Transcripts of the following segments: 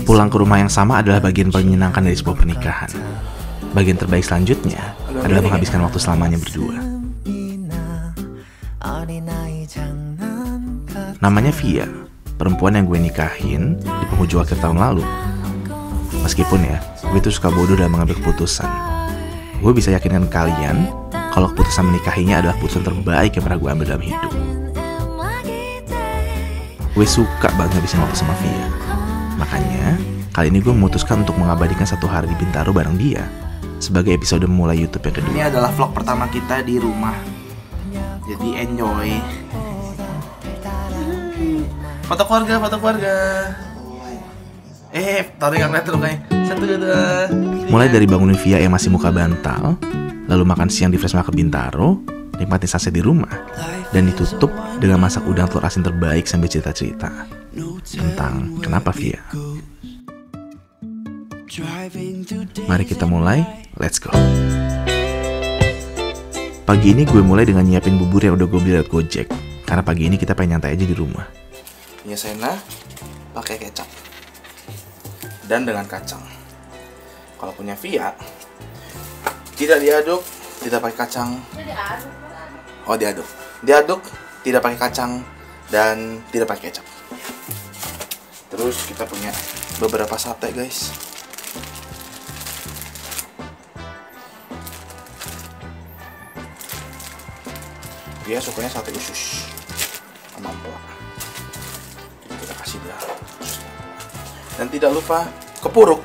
Pulang ke rumah yang sama adalah bagian paling menyenangkan dari sebuah pernikahan. Bagian terbaik selanjutnya adalah menghabiskan waktu selamanya berdua. Namanya Via, perempuan yang gue nikahin di penghujung akhir tahun lalu. Meskipun ya, gue tuh suka bodoh dalam mengambil keputusan. Gue bisa yakinkan kalian kalau keputusan menikahinya adalah keputusan terbaik yang pernah gue ambil dalam hidup. Gue suka banget ngabisin waktu sama Via. Makanya, kali ini gue memutuskan untuk mengabadikan satu hari di Bintaro bareng dia sebagai episode memulai YouTube yang kedua. Ini adalah vlog pertama kita di rumah. Jadi enjoy. Foto keluarga. Tarik yang lihat kayak satu dua. Mulai dari bangunin Via yang masih muka bantal, lalu makan siang di Freshmarket Bintaro, nikmatin sunset di rumah, dan ditutup dengan masak udang telur asin terbaik sambil cerita-cerita tentang kenapa Via. Mari kita mulai, let's go. Pagi ini gue mulai dengan nyiapin bubur yang udah gue beli lewat Gojek, karena pagi ini kita pengen nyantai aja di rumah. Punya Sena pakai kecap dan dengan kacang. Kalau punya Via tidak diaduk, tidak pakai kacang. Oh, diaduk, tidak pakai kacang dan tidak pakai kecap. Terus kita punya beberapa sate, guys. Dia sukanya sate usus sama empok. Kita kasih dia. Dan tidak lupa kepuruk.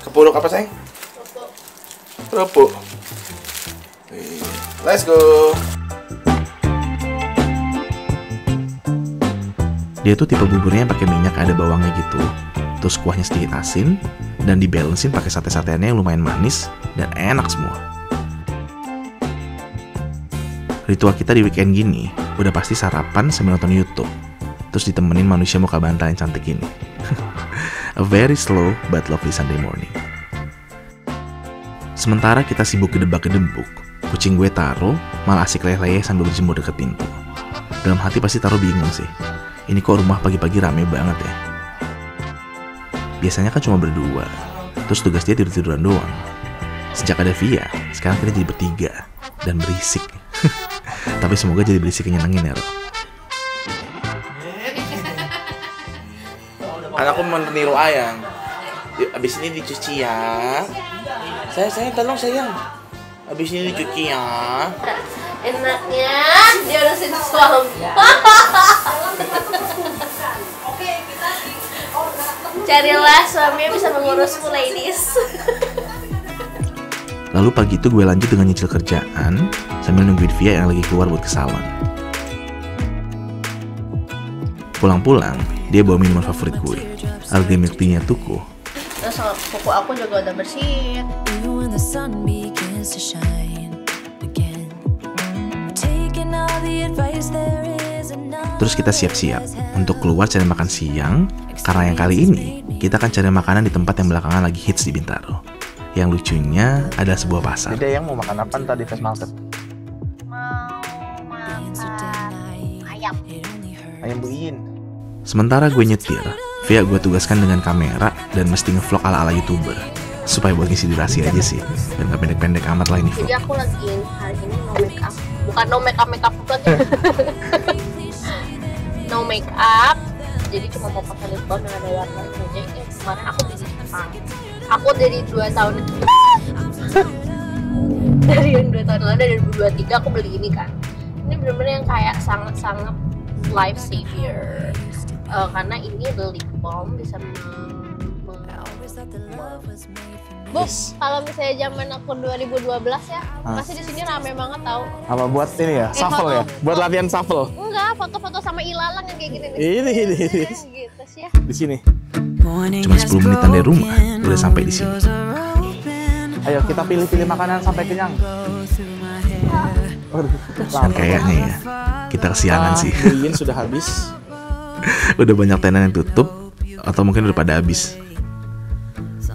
Kepuruk apa, sayang? Kerupuk. Let's go. Dia tuh tipe buburnya yang pakai minyak ada bawangnya gitu. Terus kuahnya sedikit asin dan dibalancein pakai sate-sateannya yang lumayan manis dan enak semua. Ritual kita di weekend gini udah pasti sarapan sambil nonton YouTube, terus ditemenin manusia muka bantal yang cantik ini. A very slow but lovely Sunday morning. Sementara kita sibuk gedebak-gedebuk, kucing gue Taro malah asik leleh sambil berjemur deket pintu. Dalam hati pasti Taro bingung sih, ini kok rumah pagi-pagi rame banget ya. Biasanya kan cuma berdua, terus tugas dia tidur-tiduran doang. Sejak ada Via, sekarang kita jadi bertiga dan berisik. Tapi semoga jadi berisik yang nyenengin ya, Ro. Anakku meniru ayang. Abis ini dicuci ya. Sayang, tolong sayang. Abis ini dicuci ya. Enaknya diurusin suami. Carilah suami yang bisa mengurusmu, ladies. Lalu pagi itu gue lanjut dengan nyicil kerjaan sambil nungguin Via yang lagi keluar buat ke salon. Pulang-pulang, dia bawa minuman favorit gue, alga milk tea-nya Tuku. Terus kuku aku juga udah bersih. Terus kita siap-siap untuk keluar cari makan siang, karena yang kali ini kita akan cari makanan di tempat yang belakangan lagi hits di Bintaro. Yang lucunya adalah sebuah pasar. Dede yang mau makan apa tadi Freshmarket? Mau makan ayam. Ayam buin. Sementara gue nyetir, Via gue tugaskan dengan kamera dan mesti ngevlog ala-ala YouTuber. Supaya buat ngisi durasi aja sih, dan gak pendek-pendek amat lah ini vlog. Jadi aku lagi hari ini no make up. Bukan no make up lagi. No make up. Jadi cuma mau pakai lip balm yang ada warnanya aja. Kemarin aku beli di Jepang. Aku dari 2 tahun dari yang 2 tahun lalu, dari 2023 aku beli ini kan. Ini benar-benar yang kayak sangat-sangat life savior. Karena ini lip balm bisa Bu, kalau misalnya zaman aku 2012 ya, masih di sini rame banget tau. Apa buat ini ya? Shuffle ya? Buat latihan shuffle? Enggak, foto-foto sama ilalang yang kayak gini nih. Ini. Gitu sih ya. Di sini. Cuma 10 menitan dari rumah, udah sampai di sini. Ayo kita pilih-pilih makanan sampai kenyang. Dan kayaknya ya, kita kesiangan sih. Buin sudah habis. Udah banyak tenan yang tutup, atau mungkin udah pada habis.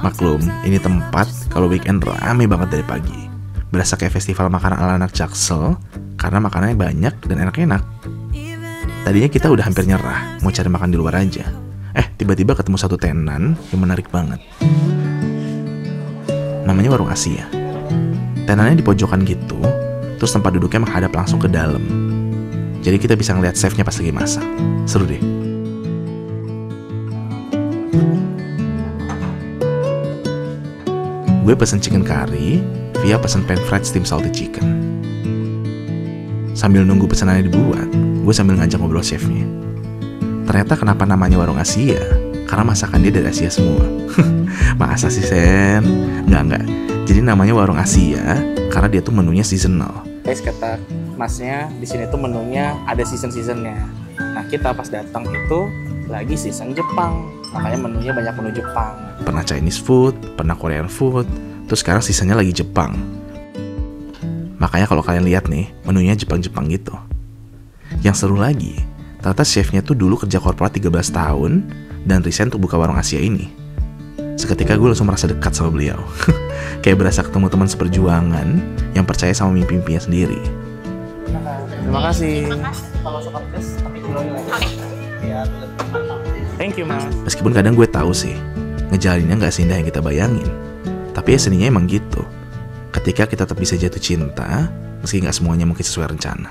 Maklum, ini tempat kalau weekend rame banget dari pagi. Berasa kayak festival makanan ala anak Jaksel, karena makanannya banyak dan enak-enak. Tadinya kita udah hampir nyerah, mau cari makan di luar aja. Tiba-tiba ketemu satu tenan yang menarik banget. Namanya Warung Asia. Tenannya di pojokan gitu, terus tempat duduknya menghadap langsung ke dalam. Jadi kita bisa ngeliat chefnya pas lagi masak. Seru deh. Gue pesen chicken curry, Via pesen pan fried steam salted chicken. Sambil nunggu pesanannya dibuat, gue sambil ngajak ngobrol chefnya. Ternyata kenapa namanya Warung Asia? Karena masakan dia dari Asia semua. Masa sih, Sen? Enggak. Jadi namanya Warung Asia karena dia tuh menunya seasonal. Guys, kata masnya di sini tuh menunya ada season-seasonnya. Nah, kita pas datang itu lagi season Jepang. Makanya menunya banyak menu Jepang. Pernah Chinese food, pernah Korean food, terus sekarang seasonnya lagi Jepang. Makanya kalau kalian lihat nih, menunya Jepang-Jepang gitu. Yang seru lagi, ternyata chefnya tuh dulu kerja korporat 13 tahun dan resign untuk buka Warung Asia ini. Seketika gue langsung merasa dekat sama beliau. Kayak berasa ketemu teman seperjuangan yang percaya sama mimpi-mimpinya sendiri. Terima kasih. Kalau suka pedas, tapi kilonya. Thank you, Mas. Meskipun kadang gue tahu sih, ngejalaninnya nggak seindah yang kita bayangin. Tapi ya seninya emang gitu. Ketika kita tetap bisa jatuh cinta, meski nggak semuanya mungkin sesuai rencana.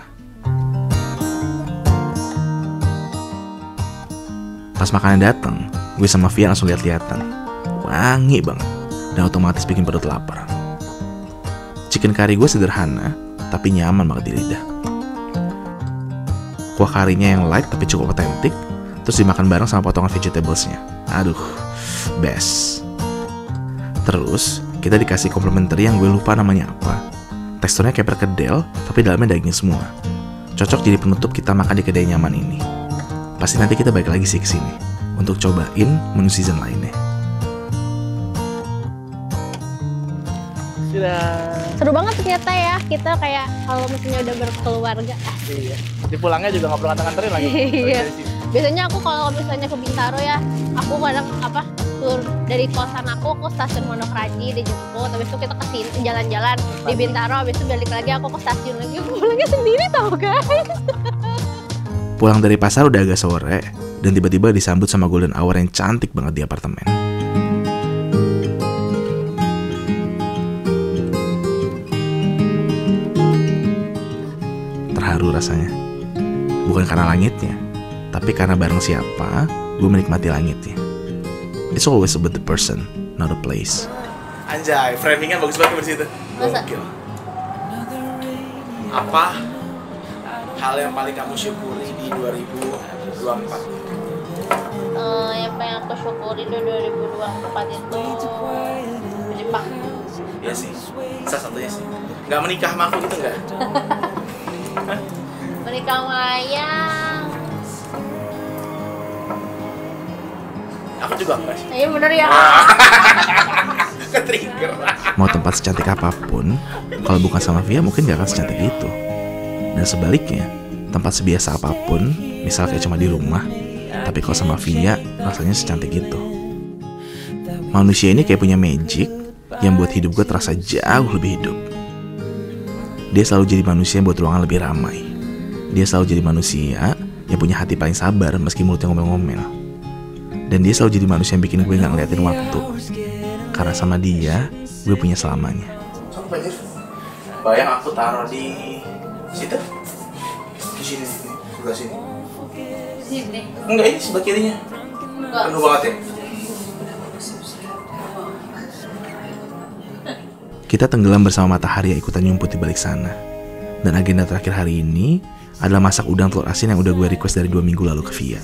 Pas makanan datang, gue sama Via langsung lihat-lihatan. Wangi banget, dan otomatis bikin perut lapar. Chicken curry gue sederhana, tapi nyaman banget di lidah. Kuah karinya yang light tapi cukup otentik, terus dimakan bareng sama potongan vegetablesnya. Aduh, best. Terus, kita dikasih komplementari yang gue lupa namanya apa. Teksturnya kayak perkedel, tapi dalamnya daging semua. Cocok jadi penutup kita makan di kedai nyaman ini. Pasti nanti kita balik lagi sih ke sini untuk cobain menu season lainnya. Seru banget ternyata ya, kita kayak kalau misalnya udah berkeluarga. Iya. Di pulangnya juga nggak perlu nganter-nganterin lagi. Iya. Biasanya aku kalau misalnya ke Bintaro ya, aku kadang tur dari kosan aku ke stasiun Monokraji dijemput, habis itu kita kesini jalan-jalan di Bintaro, habis itu balik lagi aku ke stasiun lagi. Aku pulangnya sendiri tau guys. Pulang dari pasar udah agak sore, dan tiba-tiba disambut sama golden hour yang cantik banget di apartemen. Terharu rasanya. Bukan karena langitnya, tapi karena bareng siapa, gue menikmati langitnya. It's always about the person, not a place. Anjay, framingnya bagus banget di situ. Gokil. Apa hal yang paling kamu syukuri di 2024? Yang paling aku syukuri di 2024 itu Jepang. Iya sih, salah satunya sih. Gak menikah sama aku gitu nggak? Menikah Maya. Aku juga enggak sih. Iya bener ya. Ketrigger. Mau tempat secantik apapun, kalau bukan sama Via mungkin gak akan secantik itu. Dan sebaliknya, tempat sebiasa apapun, misal kayak cuma di rumah, tapi kalau sama Via, rasanya secantik itu. Manusia ini kayak punya magic yang buat hidup gue terasa jauh lebih hidup. Dia selalu jadi manusia yang buat ruangan lebih ramai. Dia selalu jadi manusia yang punya hati paling sabar meski mulutnya ngomel-ngomel. Dan dia selalu jadi manusia yang bikin gue gak ngeliatin waktu. Karena sama dia, gue punya selamanya. Bayang aku taruh di situ. Di sini, sebelah sini. Sini. Enggak, ini sebelah kirinya. Penuh banget ya. Kita tenggelam bersama matahari yang ikutan nyumput di balik sana. Dan agenda terakhir hari ini adalah masak udang telur asin yang udah gue request dari 2 minggu lalu ke Via.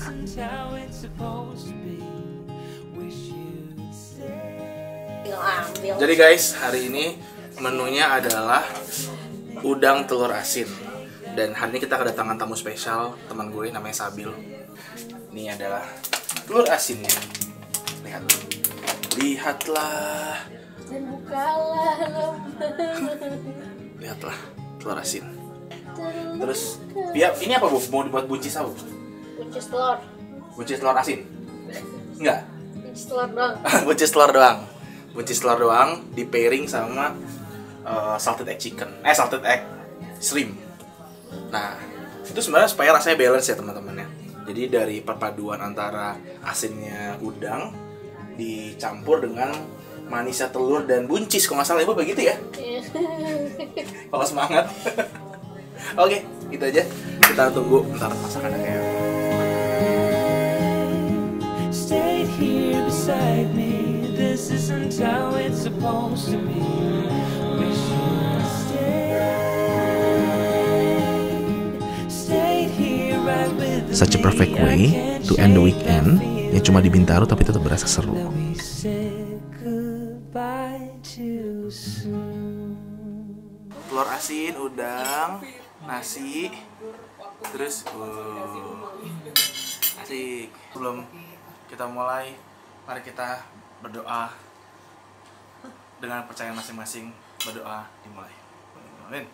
Jadi guys, hari ini menunya adalah udang telur asin. Dan hari ini kita kedatangan tamu spesial, teman gue namanya Sabil. Ini adalah telur asinnya. Lihat. Lihatlah. Dan bukalah. Lihatlah, telur asin. Terus, ini apa Bu? Mau dibuat buncis apa? Buncis telur. Buncis telur asin? Enggak? Buncis telur doang. Buncis telur doang. Buncis telur doang di pairing sama salted egg chicken. Salted egg shrimp. Nah, itu sebenarnya supaya rasanya balance ya teman-teman ya. Jadi dari perpaduan antara asinnya udang dicampur dengan manisnya telur dan buncis, kalau nggak salah Ibu begitu ya? Kalau semangat. Oke, gitu aja. Kita tunggu ntar masakannya kayak. Stayed here beside me. This isn't how it's supposed to be. Wish you stayed here right with me. Such a perfect way to end the weekend yang cuma di Bintaro tapi tetap berasa seru. We said goodbye too soon. Telur asin, udang, nasi, terus asik. Sebelum kita mulai, mari kita berdoa dengan percayaan masing-masing. Berdoa dimulai. Amin.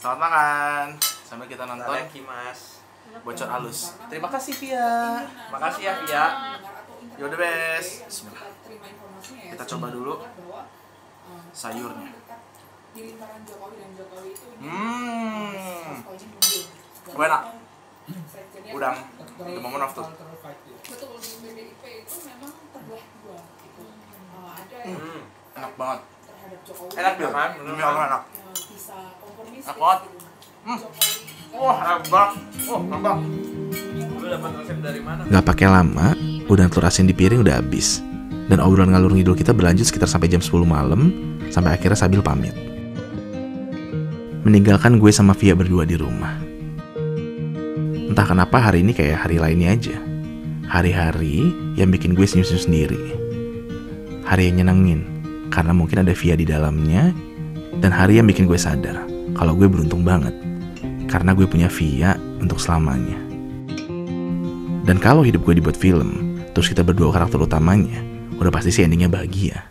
Selamat makan. Sambil kita nonton Mas. Bocor Halus. Terima kasih Via. Makasih ya, Via. You're the best. Bismillah. Kita coba dulu sayurnya. Enak. Udang. The moment of truth. Enak banget. Enak dia kan? Demi Allah enak. Enak banget. Wah, enak banget. Enak banget. Lu dapat resep dari mana? Gak pakai lama, udang telur asin di piring udah habis. Dan obrolan ngalur ngidul kita berlanjut sekitar sampai jam 10 malam, sampai akhirnya Sabil pamit. Meninggalkan gue sama Via berdua di rumah. Entah kenapa hari ini kayak hari lainnya aja. Hari-hari yang bikin gue senyum-senyum sendiri. Hari yang nyenengin, karena mungkin ada Via di dalamnya. Dan hari yang bikin gue sadar kalau gue beruntung banget, karena gue punya Via untuk selamanya. Dan kalau hidup gue dibuat film, terus kita berdua karakter utamanya, udah pasti sih endingnya bahagia.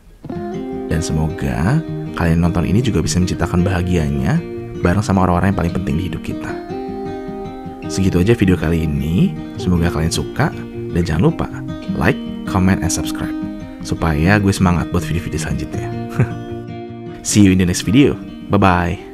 Dan semoga kalian nonton ini juga bisa menciptakan bahagianya bareng sama orang-orang yang paling penting di hidup kita. Segitu aja video kali ini, semoga kalian suka. Dan jangan lupa like, comment, and subscribe supaya gue semangat buat video-video selanjutnya. See you in the next video. Bye-bye.